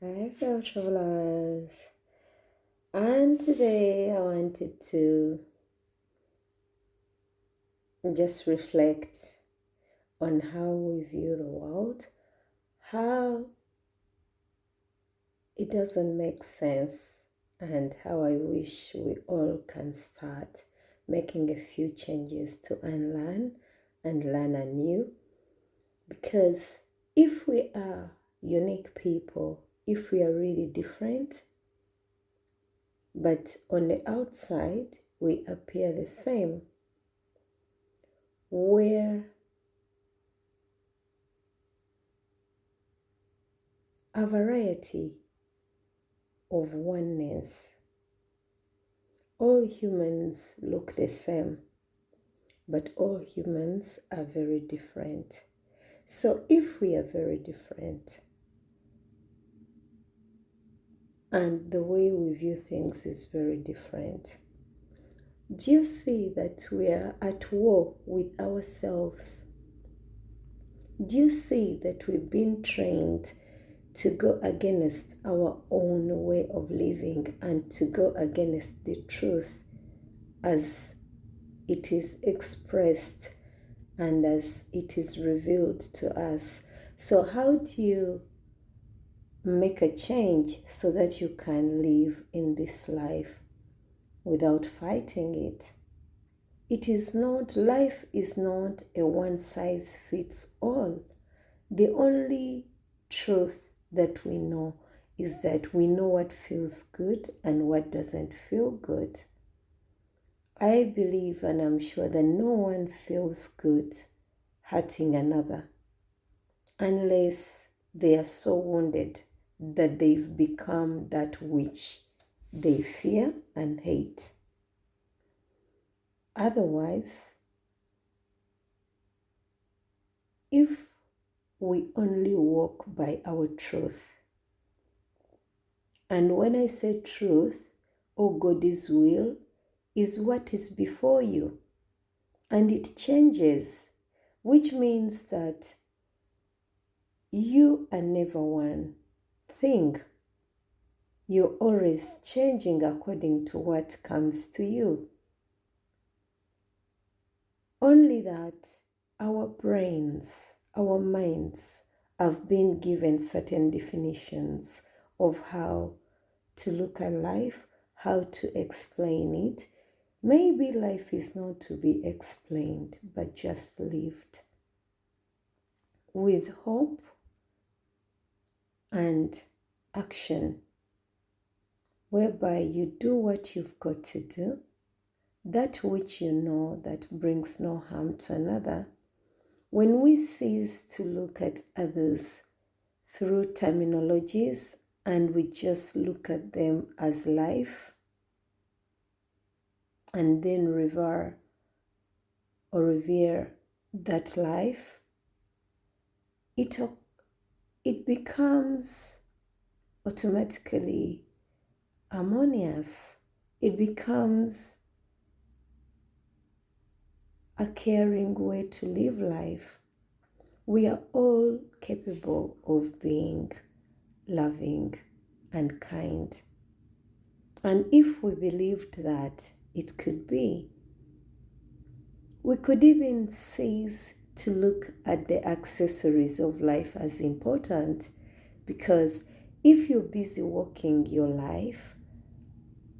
Hi, fellow travelers. And today I wanted to just reflect on how we view the world, how it doesn't make sense, and how I wish we all can start making a few changes to unlearn and learn anew. Because if we are unique people, if we are really different, but on the outside we appear the same, we're a variety of oneness. All humans look the same, but all humans are very different. So if we are very different and the way we view things is very different, do you see that we are at war with ourselves? Do you see that we've been trained to go against our own way of living and to go against the truth as it is expressed and as it is revealed to us? So how do you make a change so that you can live in this life without fighting it? Life is not a one size fits all. The only truth that we know is that we know what feels good and what doesn't feel good. I believe and I'm sure that no one feels good hurting another unless they are so wounded that they've become that which they fear and hate. Otherwise, if we only walk by our truth, and when I say truth, God's will is what is before you, and it changes, which means that you are never one thing. You're always changing according to what comes to you. Only that our brains, our minds have been given certain definitions of how to look at life, how to explain it. Maybe life is not to be explained, but just lived with hope and action, whereby you do what you've got to do, that which you know that brings no harm to another. When we cease to look at others through terminologies and we just look at them as life and then revere that life, it becomes automatically harmonious. It becomes a caring way to live life. We are all capable of being loving and kind. And if we believed that it could be, we could even cease to look at the accessories of life as important, because if you're busy walking your life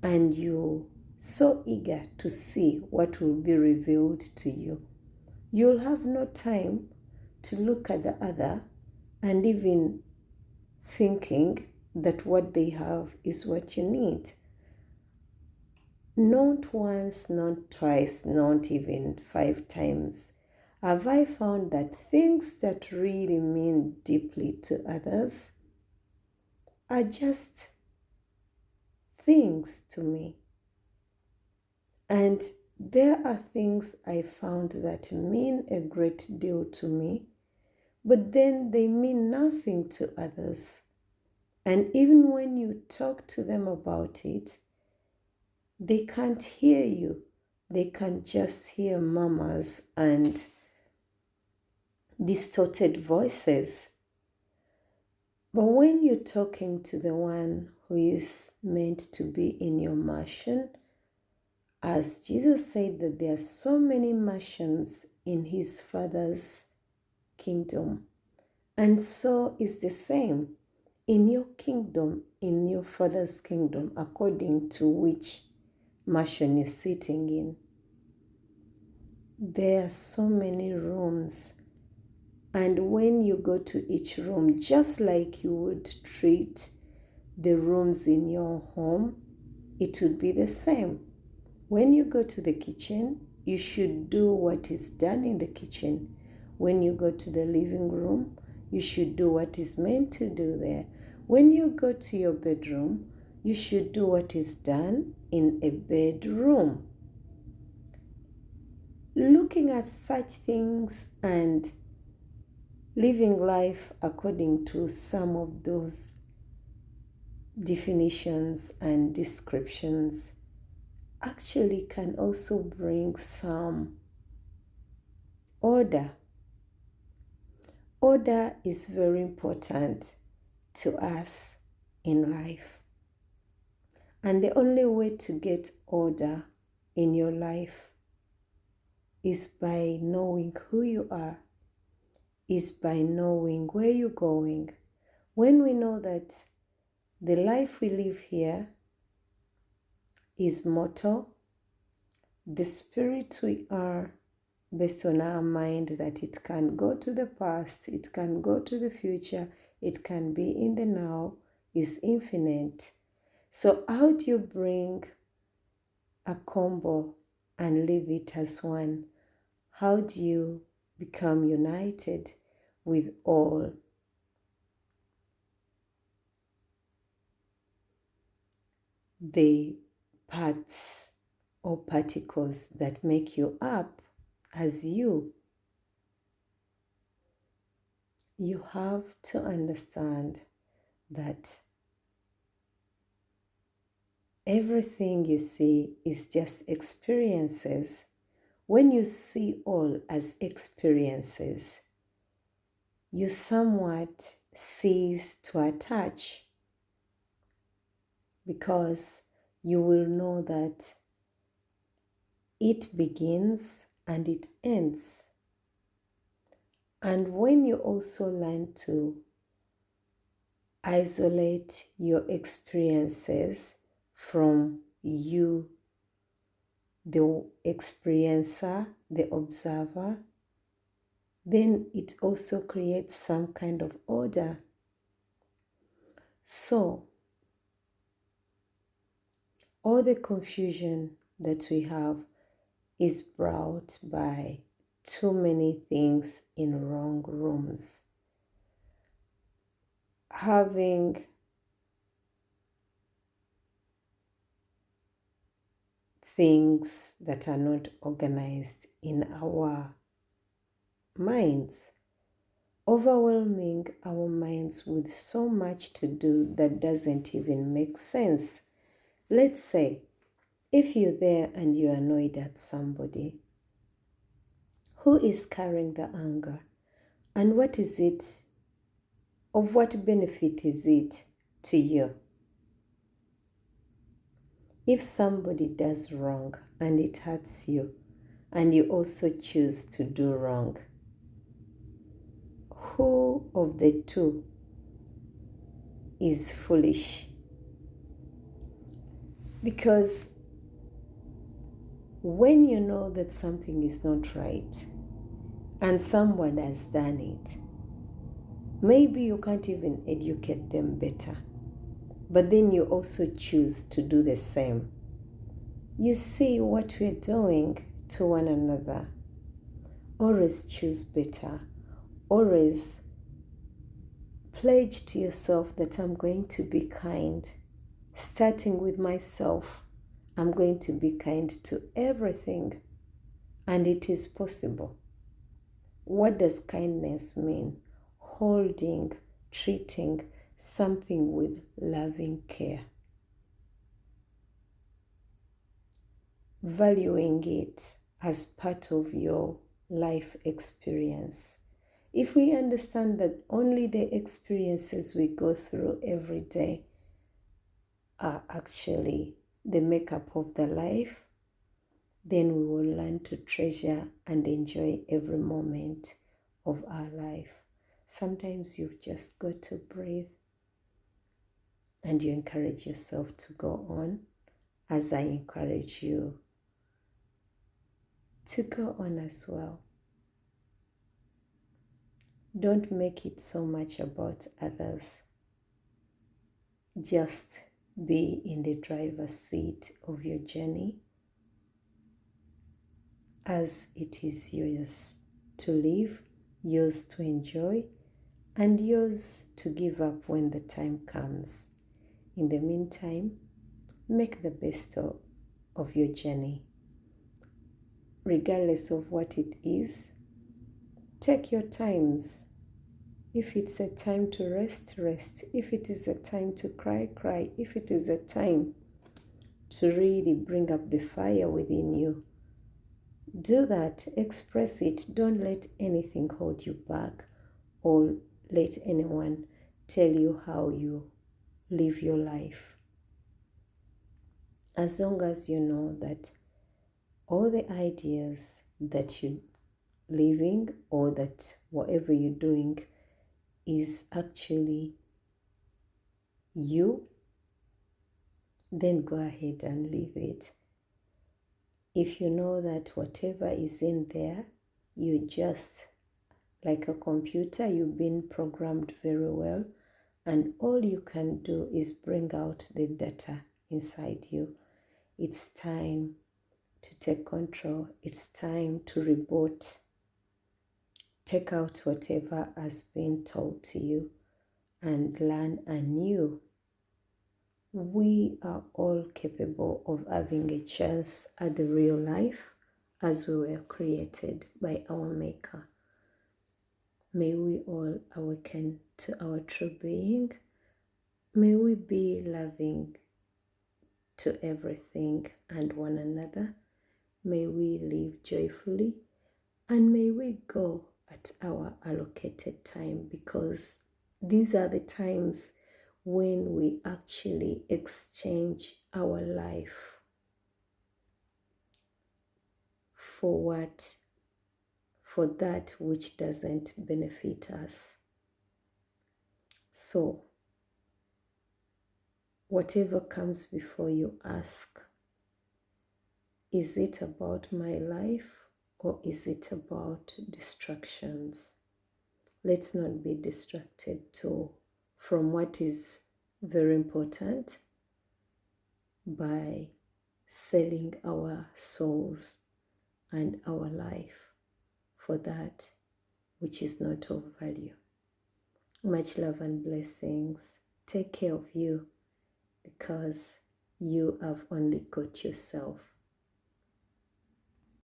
and you're so eager to see what will be revealed to you, you'll have no time to look at the other and even thinking that what they have is what you need. Not once, not twice, not even 5 times have I found that things that really mean deeply to others are just things to me. And there are things I found that mean a great deal to me, but then they mean nothing to others. And even when you talk to them about it, they can't hear you. They can just hear murmurs and distorted voices. But when you're talking to the one who is meant to be in your mansion, as Jesus said that there are so many mansions in his Father's kingdom, and so is the same in your kingdom, in your Father's kingdom, according to which mansion you're sitting in. There are so many rooms, and when you go to each room, just like you would treat the rooms in your home, it would be the same. When you go to the kitchen, you should do what is done in the kitchen. When you go to the living room, you should do what is meant to do there. When you go to your bedroom, you should do what is done in a bedroom. Looking at such things and living life according to some of those definitions and descriptions actually can also bring some order. Order is very important to us in life. And the only way to get order in your life is by knowing who you are, is by knowing where you're going. When we know that the life we live here is mortal, the spirit we are, based on our mind, that it can go to the past, it can go to the future, it can be in the now, is infinite. So how do you bring a combo and leave it as one? How do you become united with all the parts or particles that make you up as you? You have to understand that everything you see is just experiences. When you see all as experiences, you somewhat cease to attach, because you will know that it begins and it ends. And when you also learn to isolate your experiences from you, the experiencer, the observer, then it also creates some kind of order. So, all the confusion that we have is brought by too many things in wrong rooms. Having things that are not organized in our minds, overwhelming our minds with so much to do that doesn't even make sense. Let's say, if you're there and you're annoyed at somebody, who is carrying the anger? And what is it? Of what benefit is it to you? If somebody does wrong and it hurts you, and you also choose to do wrong, who of the two is foolish? Because when you know that something is not right and someone has done it, maybe you can't even educate them better, but then you also choose to do the same. You see what we're doing to one another. Always choose better. Always pledge to yourself that I'm going to be kind. Starting with myself, I'm going to be kind to everything. And it is possible. What does kindness mean? Holding, treating something with loving care. Valuing it as part of your life experience. If we understand that only the experiences we go through every day are actually the makeup of the life, then we will learn to treasure and enjoy every moment of our life. Sometimes you've just got to breathe and you encourage yourself to go on, as I encourage you to go on as well. Don't make it so much about others. Just be in the driver's seat of your journey, as it is yours to live, yours to enjoy, and yours to give up when the time comes. In the meantime, make the best of your journey. Regardless of what it is, take your times. If it's a time to rest, rest. If it is a time to cry, cry. If it is a time to really bring up the fire within you, do that. Express it. Don't let anything hold you back or let anyone tell you how you live your life. As long as you know that all the ideas that you're living or that whatever you're doing is actually you, then go ahead and live it. If you know that whatever is in there, you're just like a computer, you've been programmed very well, and all you can do is bring out the data inside you. It's time to take control. It's time to reboot. Take out whatever has been told to you and learn anew. We are all capable of having a chance at the real life as we were created by our Maker. May we all awaken to our true being. May we be loving to everything and one another. May we live joyfully, and may we go at our allocated time, because these are the times when we actually exchange our life for that which doesn't benefit us. So, whatever comes before you, ask, is it about my life or is it about distractions? Let's not be distracted from what is very important by selling our souls and our life for that which is not of value. Much love and blessings. Take care of you, because you have only got yourself.